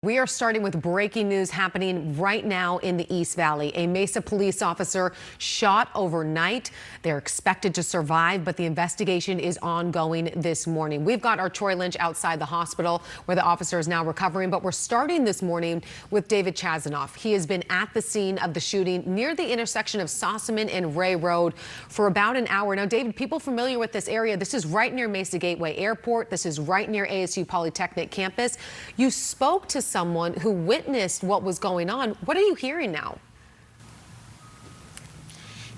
We are starting with breaking news happening right now in the East Valley. A Mesa police officer shot overnight. They're expected to survive, but the investigation is ongoing this morning. We've got our Troy Lynch outside the hospital where the officer is now recovering, but we're starting this morning with David Chasanov. He has been at the scene of the shooting near the intersection of Sossaman and Ray Road for about an hour. Now, David, people familiar with this area, this is right near Mesa Gateway Airport. This is right near ASU Polytechnic campus. You spoke to someone who witnessed what was going on. What are you hearing now?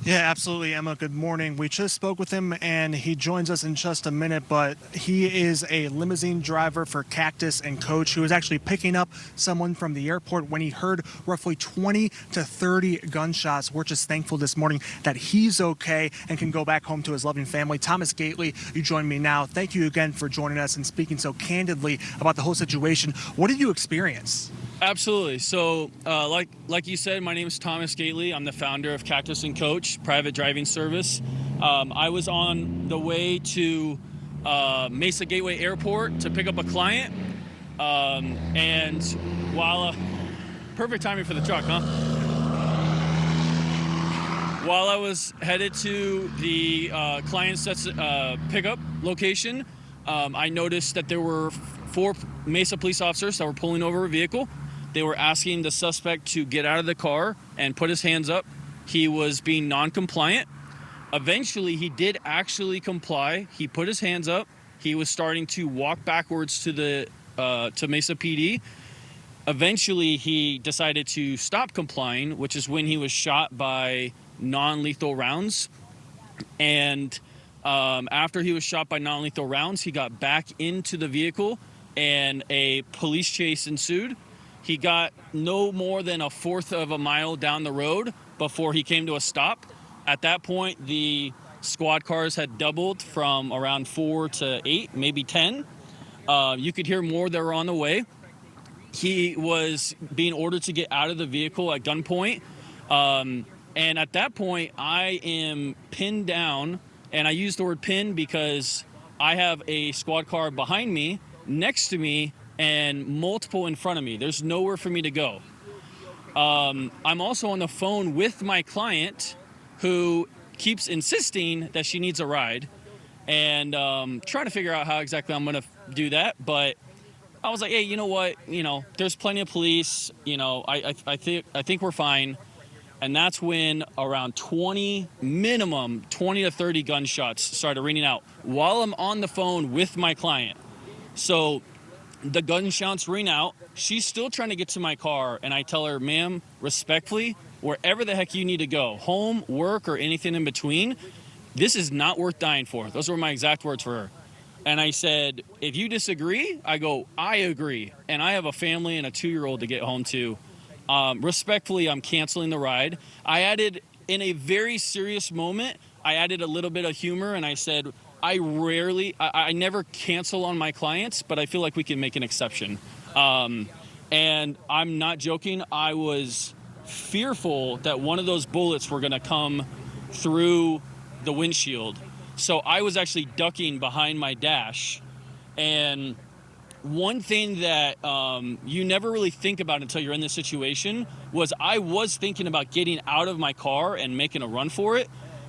Yeah, absolutely, Emma. Good morning. We just spoke with him, and he joins us in just a minute, but he is a limousine driver for Cactus and Coach who was actually picking up someone from the airport when he heard roughly 20 to 30 gunshots. We're just thankful this morning that he's okay and can go back home to his loving family. Thomas Gately, you join me now. Thank you again for joining us and speaking so candidly about the whole situation. What did you experience? Absolutely. So, like you said, my name is Thomas Gately. I'm the founder of Cactus and Coach private driving service. I was on the way to Mesa Gateway Airport to pick up a client, and while perfect timing for the truck, huh? While I was headed to the client's pickup location, I noticed that there were 4 Mesa police officers that were pulling over a vehicle. They were asking the suspect to get out of the car and put his hands up. He was being non-compliant. Eventually, he did actually comply. He put his hands up. He was starting to walk backwards to Mesa PD. Eventually, he decided to stop complying, which is when he was shot by non-lethal rounds. And after he was shot by non-lethal rounds, he got back into the vehicle and a police chase ensued. He got no more than 1/4 of a mile down the road before he came to a stop. At that point, the squad cars had doubled from around 4 to 8, maybe 10. You could hear more that were on the way. He was being ordered to get out of the vehicle at gunpoint. And at that point, I am pinned down. And I use the word pin because I have a squad car behind me, next to me, and multiple in front of me. There's nowhere for me to go. I'm also on the phone with my client who keeps insisting that she needs a ride, and trying to figure out how exactly I'm going to do that. But I was like, hey, you know what? There's plenty of police. I think we're fine. And that's when around 20 to 30 gunshots started ringing out while I'm on the phone with my client. So the gunshots ring out. She's still trying to get to my car. And I tell her, ma'am, respectfully, wherever the heck you need to go, home, work, or anything in between, this is not worth dying for. Those were my exact words for her. And I said, if you disagree, I agree. And I have a family and a 2-year-old to get home to. Respectfully, I'm canceling the ride. I added, in a very serious moment, I added a little bit of humor, and I said, I never cancel on my clients, but I feel like we can make an exception. And I'm not joking. I was fearful that one of those bullets were going to come through the windshield. So I was actually ducking behind my dash. And one thing that you never really think about until you're in this situation was I was thinking about getting out of my car and making a run for it.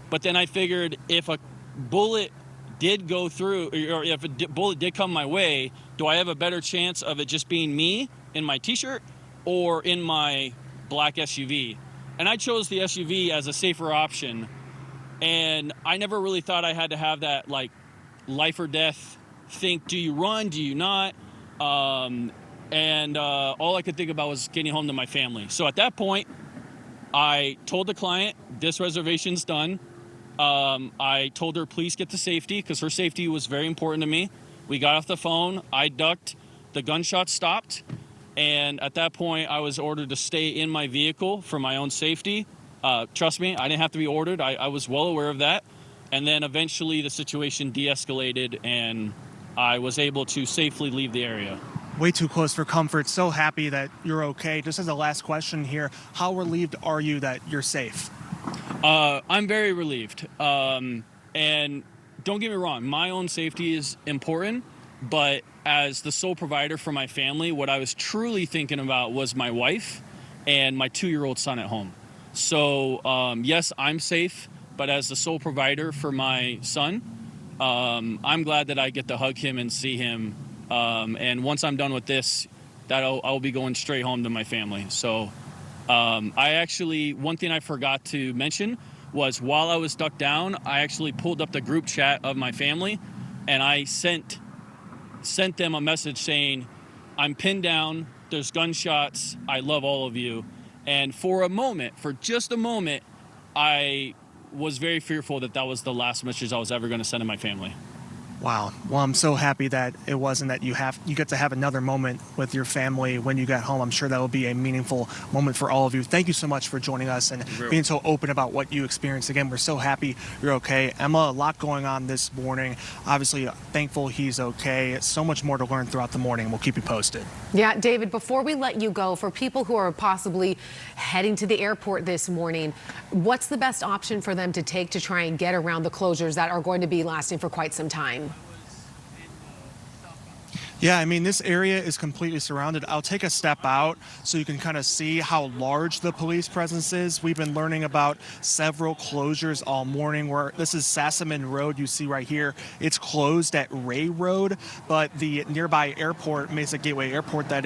But then I figured if a bullet did go through, or if a bullet did come my way, do I have a better chance of it just being me in my t-shirt or in my black SUV? And I chose the SUV as a safer option. And I never really thought I had to have that like life or death think, do you run, do you not? And all I could think about was getting home to my family. So at that point, I told the client, this reservation's done. I told her, please get to safety, because her safety was very important to me. We got off the phone. I ducked. The gunshot stopped. And at that point, I was ordered to stay in my vehicle for my own safety. Trust me, I didn't have to be ordered. I was well aware of that. And then eventually the situation de-escalated, and I was able to safely leave the area. Way too close for comfort. So happy that you're okay. Just as a last question here, how relieved are you that you're safe? I'm very relieved. And don't get me wrong, my own safety is important, But as the sole provider for my family, what I was truly thinking about was my wife and my 2-year-old son at home. So yes, I'm safe, but as the sole provider for my son, I'm glad that I get to hug him and see him. And once I'm done with this, I'll be going straight home to my family. So one thing I forgot to mention was while I was ducked down, I actually pulled up the group chat of my family and I sent them a message saying, I'm pinned down, there's gunshots, I love all of you. And for just a moment, I was very fearful that was the last message I was ever going to send to my family. Wow. Well, I'm so happy that it wasn't that you get to have another moment with your family when you get home. I'm sure that will be a meaningful moment for all of you. Thank you so much for joining us and being so open about what you experienced. Again, we're so happy you're okay. Emma, a lot going on this morning. Obviously, thankful he's okay. So much more to learn throughout the morning. We'll keep you posted. Yeah, David, before we let you go, for people who are possibly heading to the airport this morning, what's the best option for them to take to try and get around the closures that are going to be lasting for quite some time? Yeah, I mean, this area is completely surrounded. I'll take a step out so you can kind of see how large the police presence is. We've been learning about several closures all morning. This is Sassaman Road you see right here. It's closed at Ray Road, but the nearby airport, Mesa Gateway Airport, that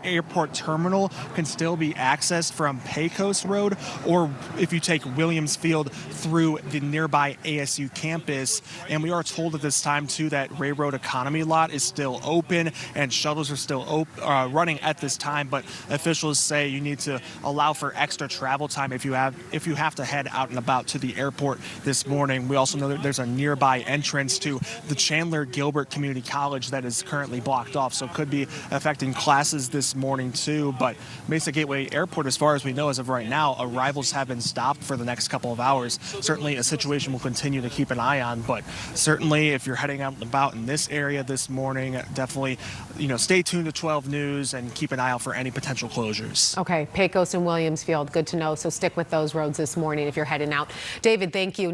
airport terminal can still be accessed from Pecos Road, or if you take Williams Field through the nearby ASU campus. And we are told at this time, too, that Ray Road Economy Lot is still open and shuttles are still running at this time, but officials say you need to allow for extra travel time if you have to head out and about to the airport this morning. We also know that there's a nearby entrance to the Chandler Gilbert Community College that is currently blocked off, so it could be affecting classes this morning too. But Mesa Gateway Airport, as far as we know as of right now, arrivals have been stopped for the next couple of hours. Certainly a situation we'll continue to keep an eye on, but certainly if you're heading out and about in this area this morning, definitely stay tuned to 12 News and keep an eye out for any potential closures. Okay, Pecos and Williams Field, good to know. So stick with those roads this morning if you're heading out. David, thank you.